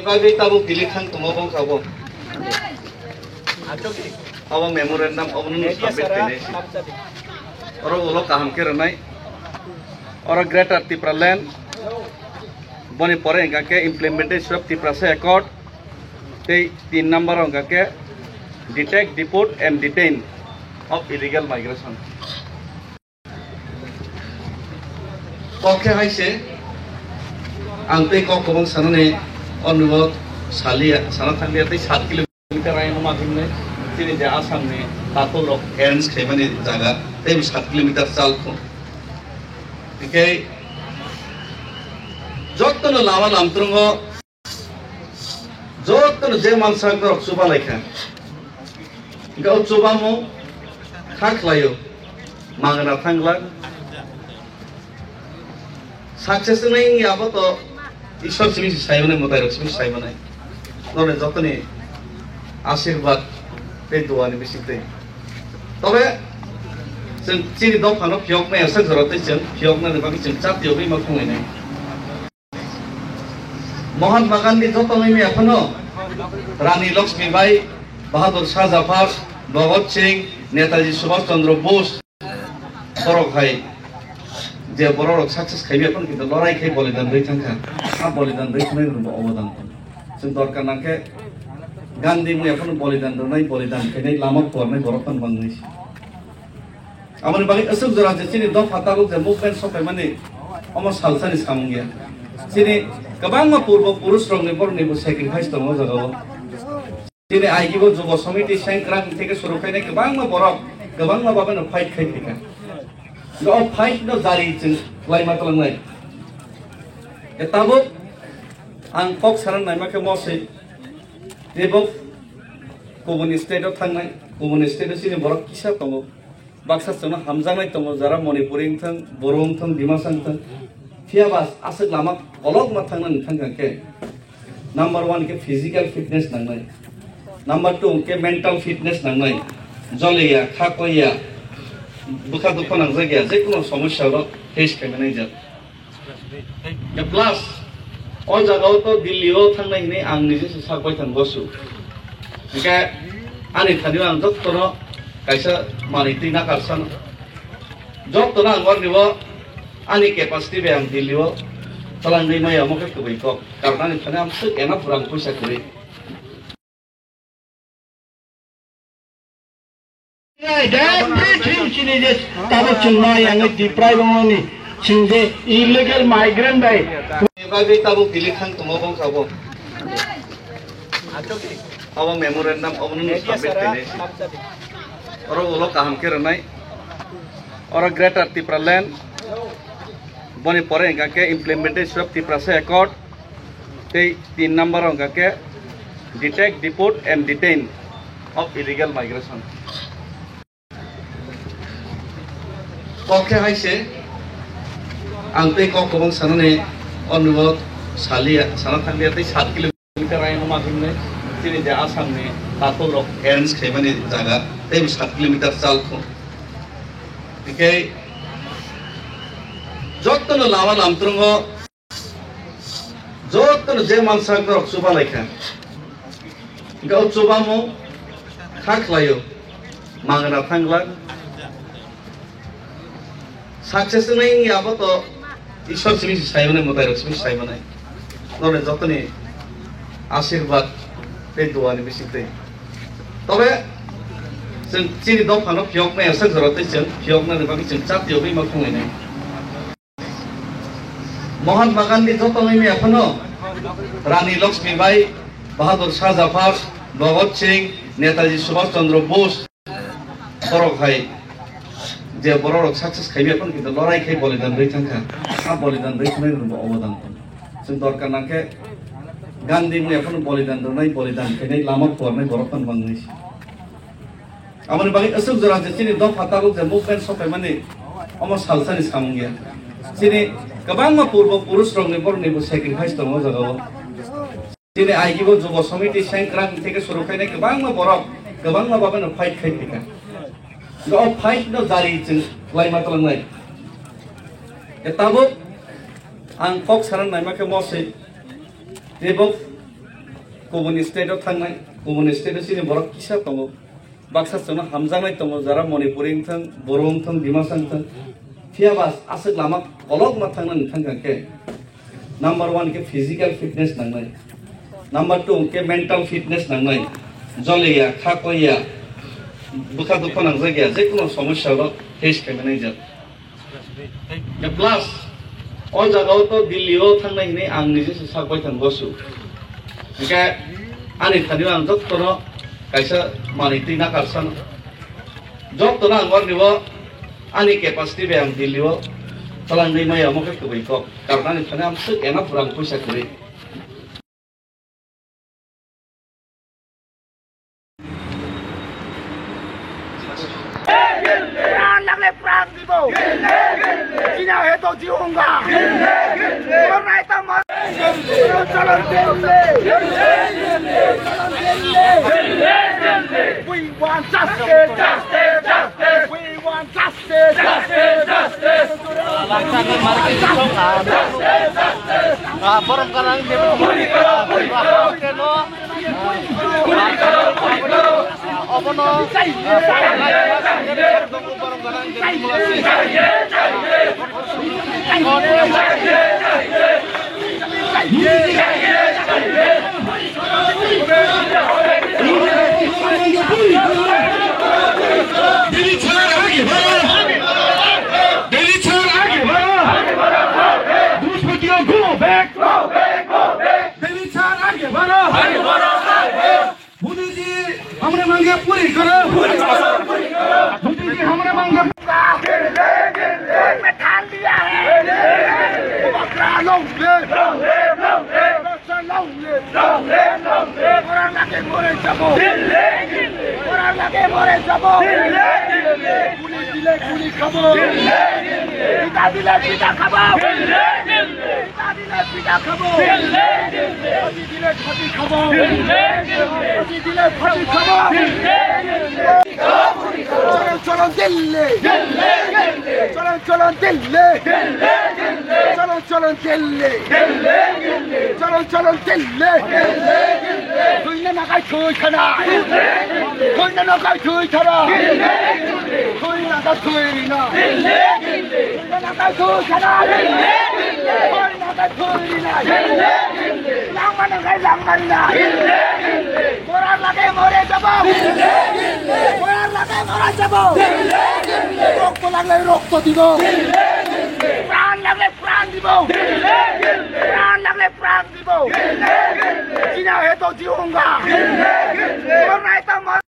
Ibagai tabu pilih kan tumobong kabo. Abo memorandum obnun submit kene. Orang ulok kaham kerenai. Orang Greater Tripura Land. Boni pore enggak ke implementation of Tripura Accord. Te 3 number enggak ke detect, deport and detain of illegal migration. Oke hai se. Angte kok kobong sanane অনুরোধ সালিয়া সানা থাকলে 7 kilometre আইন মাধ্যমে তিনি যে আসামে তাতো rock ends খেমানি জায়গা এই 7 কিলোমিটার চালকো একে যতন লামা লামত্রঙ্গ যতন যে মানসাক রক সুবা লাইখা গাও চুবামো খাখলায়ো মাগনা থাংলা সাকসেস নাই ইয়াবো তো ঈশ্বর সিমি সাইমনে মতাই রকমি সাইমনে নরে যতনে আশীর্বাদ এই দোয়ানি বেশিতে তবে जों চিনি দফানো ফিয়ক মে এসে জরতে जों ফিয়ক না দেবা जों জাতীয় বিমা খুঁই নাই মহাত্মা গান্ধী যতনে মে এখনো রানী লক্ষ্মীবাই বাহাদুর শাহ জাফর ভগৎ সিং নেতাজি সুভাষ চন্দ্র বোস বড় ভাই যে বড় সাকসেস খাইবে এখন কিন্তু লড়াই খাই বলিদান দেই থাকা বলিদান দেই নাই অবদান जों দরকার নাকে গান্ধী মু এখন বলিদান নাই বলিদান খাই লামক পরনাই বরতন বাংলাই আমার বাকি অসুখ জরা যে চিনি দফা তাগো যে মুভমেন্ট সবাই মানে আমার সালসানি সামঙ্গিয়া চিনি গোबां পূর্ব পুরুষ রংনি বরনিবো স্যাক্রিফাইস দङ জাগাও চিনি আইগিবো যুব সমিতি সেংক্রাং থেকে শুরু খাইনে গোबां বাবানো ফাইট খাইতিকা লো ফাইট নো জারি जों लाइमा तलंनाय एताबो आं कक सारन नायमाखे मसे देबो गुबुन स्टेटआव थांनाय गुबुन स्टेटआव सिनि बरक किसा दङ बाक्सा जोंना हामजानाय दङ जारा मणिपुरिं थों बरं थों दिमासां थों फियाबास आसक लामा अलग मा थांनानै थांगाके नम्बर 1 के फिजिकल फिटनेस नांनाय नम्बर 2 के मेंटल फिटनेस नांनाय जलिया खाकया बुखा दुखा नांजा गया जेकुनु समस्याव फेस खालामनाय जा प्लास अल जागाव तो दिल्लीयाव थांनायनि आं निजे साबाय थां बसु बिका आनि थानिव आं जत्तनो कायसा मानिति ना कारसान जत्तनो आं वरनिबो आनि केपासिटी बे आं दिल्लीयाव तलांगै माया मखे कबैको कारण आनि थाने आं सु एना फुरां पैसा करि everything changes tabo chungna yang deprive ngoni chingje illegal migrant dai ebagai tabo pilih kan tumobong kabo abo memorandum obnun submit kene oro ulo kaham kerenai oro Greater Tripura Land boni pore engake implementation of Tripura Accord te 3 number engake detect, deport and detain of illegal migration Oke hai se angte kok kobong sanane অনুরোধ সালিয়া সানা থাকলে 7 kilometre আইন মাধ্যমে তিনি যে আসামে তাতো rock ends খেমানি জায়গা এই 7 কিলোমিটার চালকো একে যতন লামা লামত্রঙ্গ যতন যে মানসাক রক সুবা লাইখা গাও চুবামো খাখলায়ো মাগনা থাংলা সাকসেস নাই ইয়াবো তো ঈশ্বর সিমি সাইমনে মতাই রকমি সাইমনে নরে যতনে আশীর্বাদ এই দোয়ানি বেশিতে তবে जों চিনি দফানো ফিয়ক মে এসে জরতে जों ফিয়ক না দেবা जों জাতীয় বিমা খুঁই নাই মহাত্মা গান্ধী যতনে মে এখনো রানী লক্ষ্মীবাই বাহাদুর শাহ জাফর ভগৎ সিং নেতাজি সুভাষ চন্দ্র বোস বড় ভাই যে বড় সাকসেস খাইবে এখন কিন্তু লড়াই খাই বলিদান দেই থাকা বলিদান দেই নাই অবদান जों দরকার নাকে গান্ধী মু এখন বলিদান নাই বলিদান খাই লামক পরনাই বরতন বাংলাই আমার বাকি অসুখ জরা যে চিনি দফা তাগো যে মুভমেন্ট সবাই মানে আমার সালসানি সামঙ্গিয়া চিনি গোबां পূর্ব পুরুষ রংনি বরনিবো স্যাক্রিফাইস দङ জাগাও চিনি আইগিবো যুব সমিতি সেংক্রাং থেকে শুরু খাইনে গোबां বাবানো ফাইট খাইতিকা लो फाइट नो जारी जों लाइमा तलंनाय एताबो आं कक सारन नायमाखे मसे देबो गुबुन स्टेटआव थांनाय गुबुन स्टेटआव सिनि बर' किसा दङ बाक्साजोंनो हामजानाय दङ जारा मणिपुरि थों बर' थों डिमासा थों फियाबास आसो लामा अलग मा थांना नोंथांखौ नाम्बार 1 के फिजिकल फिटनेस नांनाय नाम्बार 2 के मेंटल फिटनेस नांनाय जलिया खाकया बुखा दुखा नांजा गया जेकुनु समस्याल फेस खालामनाय जा प्लास अ जागाव तो दिल्लीयाव थांनायनि आं निजे सागबाय थांगसु ओके आंनि थानिव आं जत्तन कायसा मानिति ना कारसान जत्तन आं वरनिव आंनि केपासिटी बे आं दिल्लीयाव तलांनि माया मखे कबैखौ कारनानि थाने आं सो एना पुरां पैसा करि Perang di bawah. Cina itu jiungga. Karena itu mas. Jalan We want justice, justice, justice. We want justice, justice, justice. Barang karang dia हमने मांगे पूरी करो मोदी जी हमने मांगे में ठान दिया है orang lagi more jabo orang lagi more jabo kuli dile kuli khabo kita dile kita khabo kita dile kita khabo khati dile khati khabo khati dile khati khabo चलो दिल्ली चलो चलो दिल्ली चलो चलो दिल्ली चलो चलो दिल्ली कोई ना काय कोई खना कोई ना काय कोई खना कोई ना काय कोई ना कोई ना काय कोई खना कोई ना काय कोई ना langman काय langman ना मोरा लगे मोरे जबो मोरा लगे मोरा जबो রক্ত লাগলে রক্ত দিব প্রাণ লাগলে প্রাণ দিব প্রাণ লাগলে প্রাণ দিব চীনা হে তো জিউঙ্গা